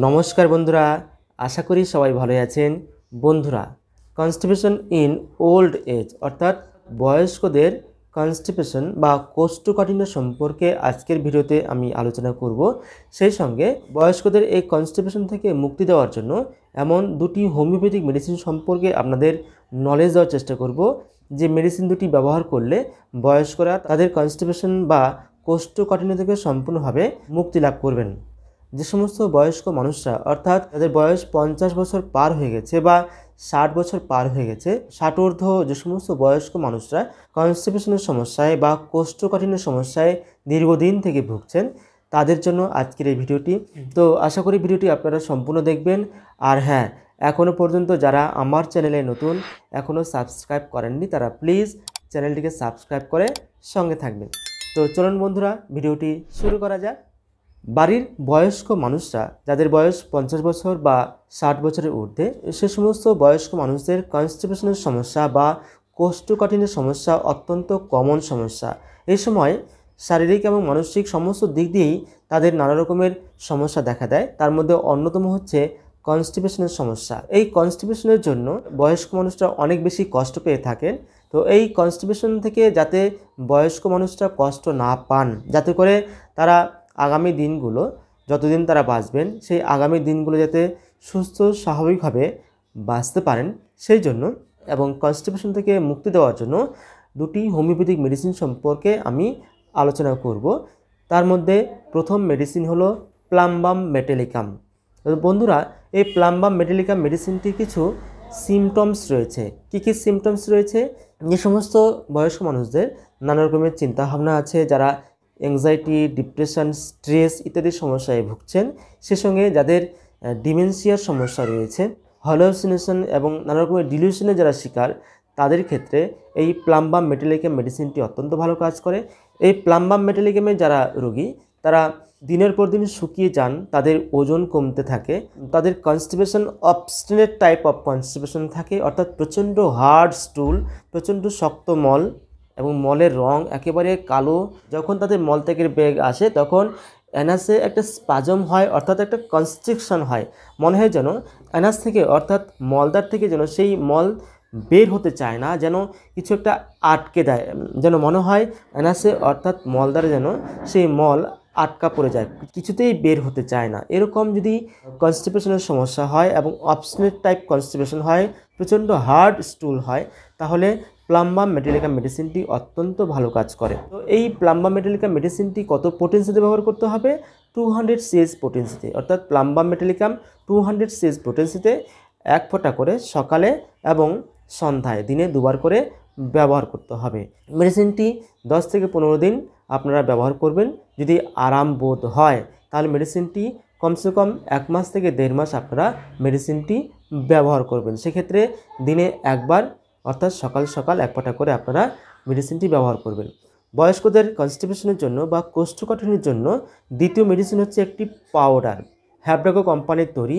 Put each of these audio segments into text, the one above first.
নমস্কার বন্ধুরা, আশা করি সবাই ভালো আছেন। বন্ধুরা, কনস্টিপেশন ইন ওল্ড এজ অর্থাৎ বয়স্কদের কনস্টিপেশন বা কোষ্ঠকাঠিন্য সম্পর্কে আজকের ভিডিওতে আমি আলোচনা করব। সেই সঙ্গে বয়স্কদের এই কনস্টিপেশন থেকে মুক্তি দেওয়ার জন্য এমন দুটি হোমিওপ্যাথিক মেডিসিন সম্পর্কে আপনাদের নলেজ দেওয়ার চেষ্টা করব, যে মেডিসিন দুটি ব্যবহার করলে বয়স্করা তাদের কনস্টিপেশন বা কোষ্ঠকাঠিন্য থেকে সম্পূর্ণভাবে মুক্তি লাভ করবেন। যে সমস্ত বয়স্ক মানুষরা অর্থাৎ তাদের বয়স 50 বছর পার হয়ে গেছে বা 60 বছর পার হয়ে গেছে, 60 ঊর্ধ্ব যে সমস্ত বয়স্ক মানুষরা কনস্টিপেশনের সমস্যায় বা কোষ্ঠকাঠিন্যের সমস্যায় দীর্ঘদিন থেকে ভুগছেন, তাদের জন্য আজকের এই ভিডিওটি। তো আশা করি ভিডিওটি আপনারা সম্পূর্ণ দেখবেন। আর হ্যাঁ, এখনও পর্যন্ত যারা আমার চ্যানেলে নতুন, এখনও সাবস্ক্রাইব করেননি, তারা প্লিজ চ্যানেলটিকে সাবস্ক্রাইব করে সঙ্গে থাকবেন। তো চলুন বন্ধুরা, ভিডিওটি শুরু করা যাক। বাড়ির বয়স্ক মানুষরা যাদের বয়স 50 বছর বা 60 বছরের ঊর্ধ্বে, সে সমস্ত বয়স্ক মানুষদের কনস্টিপেশনের সমস্যা বা কোষ্ঠকাঠিন্যের সমস্যা অত্যন্ত কমন সমস্যা। এই সময় শারীরিক এবং মানসিক সমস্ত দিক দিয়েই তাদের নানা রকমের সমস্যা দেখা দেয়। তার মধ্যে অন্যতম হচ্ছে কনস্টিপেশনের সমস্যা। এই কনস্টিপেশনের জন্য বয়স্ক মানুষরা অনেক বেশি কষ্ট পেয়ে থাকেন। তো এই কনস্টিপেশন থেকে যাতে বয়স্ক মানুষরা কষ্ট না পান, যাতে করে তারা আগামী দিনগুলো, যতদিন তারা বাঁচবেন, সেই আগামী দিনগুলো যাতে সুস্থ স্বাভাবিকভাবে বাঁচতে পারেন, সেই জন্য এবং কনস্টিপেশন থেকে মুক্তি দেওয়ার জন্য দুটি হোমিওপ্যাথিক মেডিসিন সম্পর্কে আমি আলোচনা করব। তার মধ্যে প্রথম মেডিসিন হলো প্লাম্বাম মেটালিকাম। বন্ধুরা, এই প্লাম্বাম মেটালিকাম মেডিসিনটির কিছু সিমটমস রয়েছে। কী কী সিমটমস রয়েছে? যে সমস্ত বয়স্ক মানুষদের নানা রকমের চিন্তাভাবনা আছে, যারা অ্যাংজাইটি, ডিপ্রেশন, স্ট্রেস ইত্যাদি সমস্যায় ভুগছেন, সে সঙ্গে যাদের ডিমেনশিয়ার সমস্যা রয়েছে, হ্যালুসিনেশন এবং নানা রকমের ডিলিউশনে যারা শিকার, তাদের ক্ষেত্রে এই প্লাম্বাম মেটালিকাম মেডিসিনটি অত্যন্ত ভালো কাজ করে। এই প্লাম্বাম মেটালিকামের যারা রোগী, তারা দিনের পর দিন শুকিয়ে যান, তাদের ওজন কমতে থাকে, তাদের constipation obstinate type of constipation থাকে, অর্থাৎ প্রচণ্ড হার্ড স্টুল, প্রচণ্ড শক্ত মল এবং মলের রং একেবারে কালো। যখন তাদের মলত্যাগের বেগ আসে, তখন অ্যানাসে একটা স্পাজম হয়, অর্থাৎ একটা কনস্ট্রিকশন হয়। মনে হয় যেন অ্যানাস থেকে, অর্থাৎ মলদার থেকে যেন সেই মল বের হতে চায় না, যেন কিছু একটা আটকে দেয়, যেন মনে হয় অ্যানাসে অর্থাৎ মলদারে যেন সেই মল আটকা পড়ে যায়, কিছুতেই বের হতে চায় না। এরকম যদি কনস্টিপেশনের সমস্যা হয় এবং অবস্টিনেট টাইপ কনস্টিপেশন হয়, প্রচণ্ড হার্ড স্টুল হয়, তাহলে প্লাম্বাম মেটালিকাম মেডিসিনটি অত্যন্ত ভালো কাজ করে। তো এই প্লাম্বাম মেটালিকাম মেডিসিনটি কত পোটেন্সিতে ব্যবহার করতে হবে? 200 সিএস পোটেন্সিতে, অর্থাৎ প্লাম্বাম মেটালিকাম 200 সিএস পোটেন্সিতে 1 ফোঁটা করে সকালে এবং সন্ধ্যায় দিনে 2 বার করে ব্যবহার করতে হবে। মেডিসিনটি 10 থেকে 15 দিন আপনারা ব্যবহার করবেন। যদি আরাম বোধ হয়, তাহলে মেডিসিনটি কমসে কম 1 মাস থেকে 1.5 মাস আপনারা মেডিসিনটি ব্যবহার করবেন। সেক্ষেত্রে দিনে একবার, অর্থাৎ সকাল সকাল 1 ফোঁটা করে আপনারা মেডিসিনটি ব্যবহার করবেন। বয়স্কদের কনস্টিপেশনের জন্য বা কোষ্ঠকাঠিন্যের জন্য দ্বিতীয় মেডিসিন হচ্ছে একটি পাউডার, হ্যাব্রাকো কোম্পানির তৈরি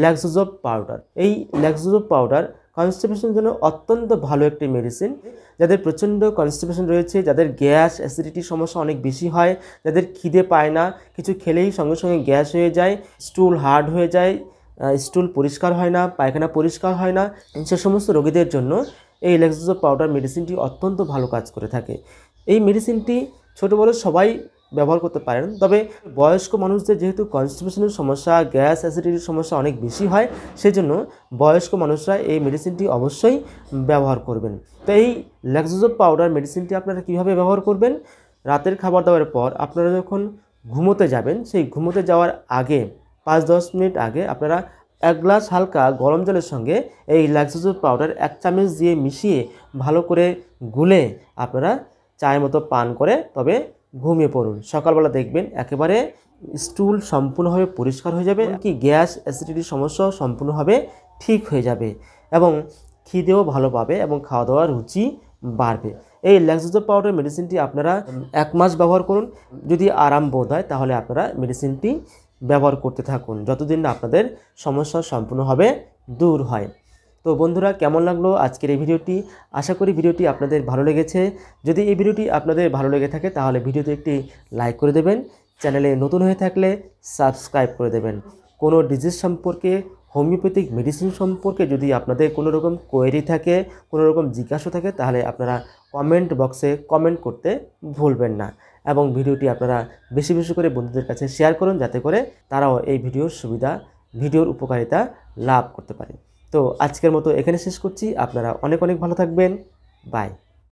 ল্যাক্সোজোভ পাউডার। এই ল্যাক্সোজোভ পাউডার কনস্টিপেশনের জন্য অত্যন্ত ভালো একটি মেডিসিন। যাদের প্রচণ্ড কনস্টিপেশন রয়েছে, যাদের গ্যাস অ্যাসিডিটির সমস্যা অনেক বেশি হয়, যাদের খিদে পায় না, কিছু খেলেই সঙ্গে সঙ্গে গ্যাস হয়ে যায়, স্টুল হার্ড হয়ে যায়, স্টুল পরিষ্কার হয় না, পায়খানা পরিষ্কার হয় না, সে সমস্ত রোগীদের জন্য এই ল্যাক্সোজোভ পাউডার মেডিসিনটি অত্যন্ত ভালো কাজ করে থাকে। এই মেডিসিনটি ছোটো বড়ো সবাই ব্যবহার করতে পারেন, তবে বয়স্ক মানুষদের যেহেতু কনস্টিপেশনের সমস্যা, গ্যাস অ্যাসিডিটির সমস্যা অনেক বেশি হয়, সেজন্য বয়স্ক মানুষরা এই মেডিসিনটি অবশ্যই ব্যবহার করবেন। তো এই ল্যাক্সোজোভ পাউডার মেডিসিনটি আপনারা কীভাবে ব্যবহার করবেন? রাতের খাবার দাবারের পর আপনারা যখন ঘুমোতে যাবেন, সেই ঘুমোতে যাওয়ার আগে 5-10 মিনিট আগে আপনারা 1 গ্লাস হালকা গরম জলের সঙ্গে এই ল্যাক্সোজোভ পাউডার 1 চামচ দিয়ে মিশিয়ে ভালো করে গুলে আপনারা চায়ের মতো পান করে তবে ঘুমিয়ে পড়ুন। সকালবেলা দেখবেন একেবারে স্টুল সম্পূর্ণভাবে পরিষ্কার হয়ে যাবে, কি গ্যাস অ্যাসিডিটির সমস্যাও সম্পূর্ণভাবে ঠিক হয়ে যাবে এবং খিদেও ভালো পাবে এবং খাওয়া দাওয়ার রুচি বাড়বে। এই ল্যাক্সোজোভ পাউডার মেডিসিনটি আপনারা 1 মাস ব্যবহার করুন। যদি আরাম বোধ হয়, তাহলে আপনারা মেডিসিনটি ব্যবহার করতে থাকুন যতদিন না আপনাদের সমস্যা সম্পূর্ণভাবে দূর হয়। তো বন্ধুরা, কেমন লাগলো আজকের এই ভিডিওটি? আশা করি ভিডিওটি আপনাদের ভালো লেগেছে। যদি এই ভিডিওটি আপনাদের ভালো লেগে থাকে, তাহলে ভিডিওতে একটি লাইক করে দেবেন। চ্যানেলে নতুন হয়ে থাকলে সাবস্ক্রাইব করে দেবেন। কোনো ডিজিজ সম্পর্কে, হোমিওপ্যাথিক মেডিসিন সম্পর্কে যদি আপনাদের কোনো রকম কোয়েরি থাকে, কোনো রকম জিজ্ঞাসা থাকে, তাহলে আপনারা কমেন্ট বক্সে কমেন্ট করতে ভুলবেন না। এবং ভিডিওটি আপনারা বেশি বেশি করে বন্ধুদের কাছে শেয়ার করুন, যাতে করে তারাও এই ভিডিওর উপকারিতা লাভ করতে পারে। তো আজকের মতো এখানে শেষ করছি। আপনারা অনেক অনেক ভালো থাকবেন। বাই।